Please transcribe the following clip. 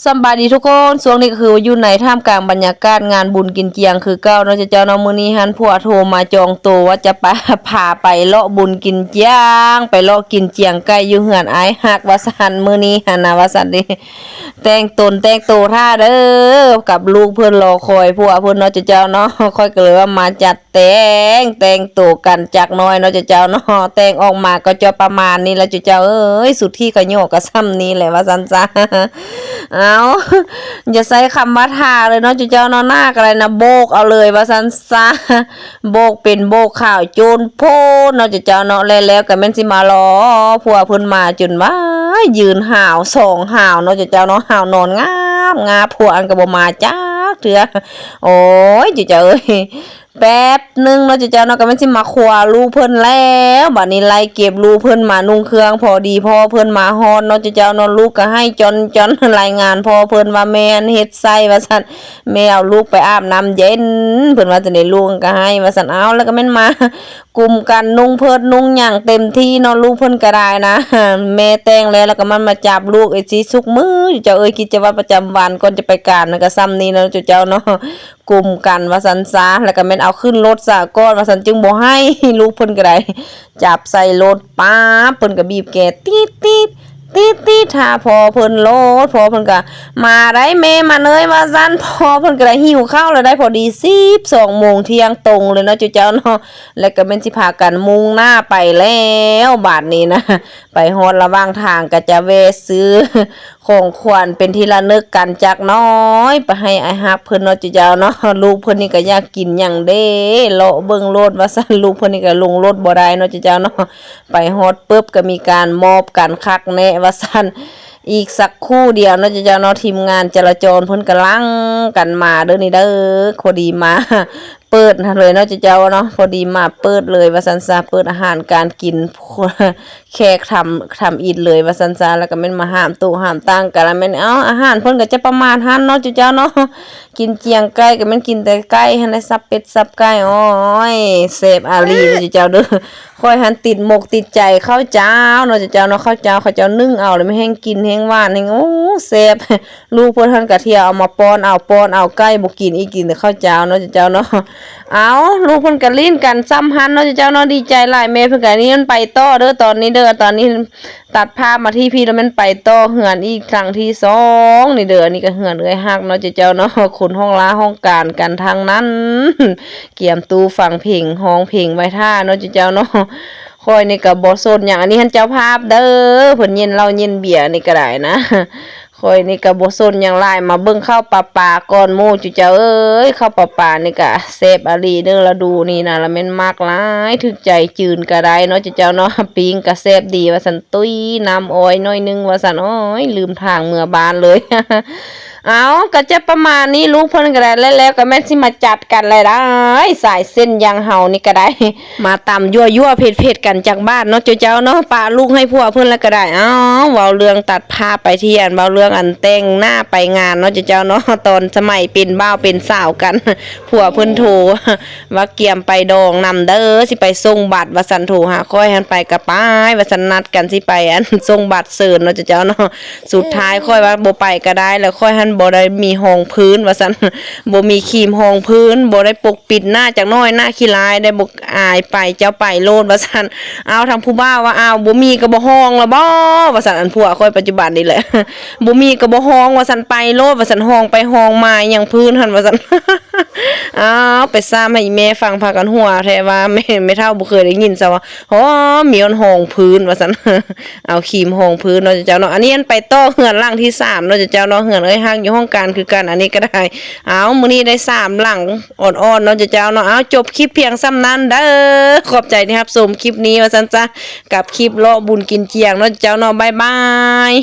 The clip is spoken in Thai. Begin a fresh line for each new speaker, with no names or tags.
สบายดีทุกคนช่วงนี้ก็คืออยู่ในท่ามกลางบรรยากาศงานบุญกินเจียงคือเก้าเนาะเจ้าเนาะมื้อนี้หันผัวโทรมาจองตัวว่าจะไป พาไปเลาะบุญกินเจียงไปเลาะกินเจียงไก่อยู่เฮือนอ้ายฮักว่าซั่นมื้อนี้หั่นน่ะว่าซั่นเด้แต่งตนแต่งตัวท่าเด้อกับลูกเพิ่นรอคอยผัวเพิ่นเนาะเจ้าเนาะค่อยก็เลยว่ามาจัดแต่งตัวกันจักหน่อยเนาะเจ้าเนาะแต่งออกมาก็จะประมาณนี้แล้วเจ้าเอ้ยสุดที่ก็โยกก็ซ้ำนี้แหละว่าซั่นจ้า เอาอย่าใช้คำว่าทาเลยเนาะเจ้าเนาะหน้าอะไรนะโบกเอาเลยว่าซันซาโบกเป็นโบกข่าวโจนโพเนาะเจ้าเนาะแล้วก็แม่นสิมารอผัวเพิ่นมาจนว่ายืนห่าวสองห่าวเนาะเจ้าเนาะห่าวนอนงาผัวอันก็บ่มาจักเถื่อโอ้ยเจ้าเอ้ยแป๊บนึงเนาะเจ้าเนาะก็แม่นสิมาคว้าลูกเพิ่นแล้วบัดนี้ไล่เก็บลูกเพิ่นมานุ่งเครื่องพอดีพ่อเพิ่นมาฮอดเนาะเจ้าเนาะลูกก็ให้จนรายงานพ่อเพิ่นว่าแม่นเฮ็ดไส้ว่าซั่นแม่เอาลูกไปอาบน้ำเย็นเพิ่นว่าจังได๋ลูกก็ให้ว่าซั่นเอาแล้วก็แม่นมากลุ่มกันนุ่งเพิ่นนุ่งหยังเต็มที่เนาะลูกเพิ่นก็ได้นะแม่แต่งแล้วก็มันมาจับลูกไอ้สิสุกมือเจ้าเอ้ยกิจวัตรประจำวันก่อนจะไปการนั่นก็ซ้ำนี้เนาะเจ้าเนาะกลุ่มกันว่าซั่นซะแล้วก็แม่นเอาขึ้นรถซะก่อนว่าซั่นจึงบ่ให้ลูกเพิ่นก็ได้จับใส่รถป๊าบเพิ่นก็บีบแกตีดถ้าพอเพิ่นโลดพอเพิ่นก็มาได้แม่มาเลยว่าซั่นพอเพิ่นก็ได้หิวข้าวแล้วได้พอดี12โมงเที่ยงตรงเลยเนาะเจ้าเนาะแล้วก็แม่นสิพากันมุ่งหน้าไปแล้วบาดนี้นะไปฮอดระหว่างทางก็จะแวะซื้อของขวัญเป็นที่ระลึกกันจักน้อยไปให้อ้ายฮักเพิ่นเนาะเจ้าเนาะลูกเพิ่นนี่ก็อยากกินหยังเด้เลาะเบิ่งรถว่าซั่นลูกเพิ่นนี่ก็ลงรถบ่ได้เนาะเจ้าเนาะไปฮอดปึ๊บก็มีการมอบกันคักแน่ว่าซั่นอีกสักครู่เดียวเนาะเจ้าเนาะทีมงานจราจรเพิ่นกำลังกันมาเด้อนี่เด้อพอดีมาเปิดเลยเนาะเจ้าเนาะพอดีมาเปิดเลยว่าซั่นซะเปิดอาหารการกินแขกทำอิฐเลยว่าซั่นซะแล้วก็แม่นมาห้ามตู้ห้ามตั้งกันแล้วแม่นอาหารเพิ่นก็จะประมาณหันเนาะเจ้าเนาะกินเจียงไก่ก็แม่นกินแต่ไก่หันได้สับเป็ดสับไก่โอ้ยเสพอาลีเจ้าเด้อค่อยหันติดหมกติดใจข้าวเจ้าเนาะเจ้าเนาะข้าวเจ้านึ่งเอาเลยไม่แห้งกินแห้งหวานแห้งโอ้เสพลูกเพิ่นหันกะเที่ยวเอามาป้อนเอาไก่บ่กินอีกกินแต่ข้าวเจ้าเนาะเจ้าเนาะเอาลูกเพิ่นก็ลิ้นกันซ้ำหันเนาะเจ้าเนาะดีใจหลายแม่เพิ่นก็นี่มันไปต่อเด้อตอนนี้ตัดภาพมาที่พี่แล้วมันไปต่อเหือนอีกครั้งที่2นี่เด้อนี่ก็เหือนเอ้ยฮักเนาะเจ้าเนาะคนห้องล้าห้องการกันทางนั้นเกียมตู้ฟังเพลงห้องเพลงไว้ท่าเนาะเจ้าเนาะคอยนี่ก็บ่สนหยังอันนี้ท่านเจ้าภาพเด้อเพิ่นเย็นเหล้าเย็นเบียร์นี่ก็ได้นะคอยนี่ก็บ่สนหยังหลายมาเบิ่งข้าวปลาก่อนหมู่เจ้าเอ้ยข้าวปลานี่ก็แซ่บอลีเด้อละดูนี่นะละแม่นมากหลายถึกใจจืนก็ได้เนาะเจ้าเนาะปิ้งก็แซ่บดีว่าซั่นตุ้ยน้ำอ้อยน้อยนึงว่าซั่นโอ้ยลืมทางเมื่อบ้านเลย เอาก็จะประมาณนี้ลูกเพิ่นก็ได้แล้วก็แม่นสิมาจัดกันเลยได้สายเส้นยังเฮานี่ก็ได้มาตำยั่วเผ็ดกันจากบ้านเนาะเจ้าเนาะปาลูกให้ผัวเพิ่นแล้วก็ได้เว้าเรื่องตัดภาพไปที่อันเว้าเรื่องอันแต่งหน้าไปงานเนาะเจ้าเนาะตอนสมัยเป็นบ่าวเป็นสาวกันผัวเพิ่นโทรว่าเกียมไปดองนำเด้อสิไปส่งบัตรว่าซั่นโทรหาค่อยหันไปก็ไปว่าซั่นนัดกันสิไปอันส่งบัตรเสิร์นเนาะเจ้าเนาะสุดท้ายค่อยว่าบ่ไปก็ได้แล้วค่อยหันบ่ได้มีห้องพื้นว่าซั่นบ่มีครีมห้องพื้นบ่ได้ปกปิดหน้าจักน้อยหน้าขี้ลายได้บ่อายไปเจ้าไปโลดว่าซั่นเอาทางผู้บ่าวว่าเอาบ่มีก็บ่ห้องละบ่ว่าซั่นอันผัวค่อยปัจจุบันนี่แหละบ่มีก็บ่ห้องว่าซั่นไปโลดว่าซั่นห้องไปห้องมาหยังพื้นหั่นว่าซั่นเอาไปซ้ำให้แม่ฟังพากันหัวแท้ว่าแม่เฒ่าบ่เคยได้ยินซะว่าอ๋อมีห้องพื้นว่าซั่นเอาครีมห้องพื้นเนาะเจ้าเนาะอันนี้อันไปต่อเฮือนหลังที่3เนาะเจ้าเนาะเฮือนเอ้ยฮักอยู่ห้องการคือกันอันนี้ก็ได้เอามื้อนี้ได้3หลังอ่อนๆเนาะเจ้าเนาะเอาจบคลิปเพียงซ้ำนั้นเด้อขอบใจที่รับชมคลิปนี้ว่าซั่นจ้ะกับคลิปเลาะบุญกินเจียงเนาะเจ้าเนาะบ๊ายบาย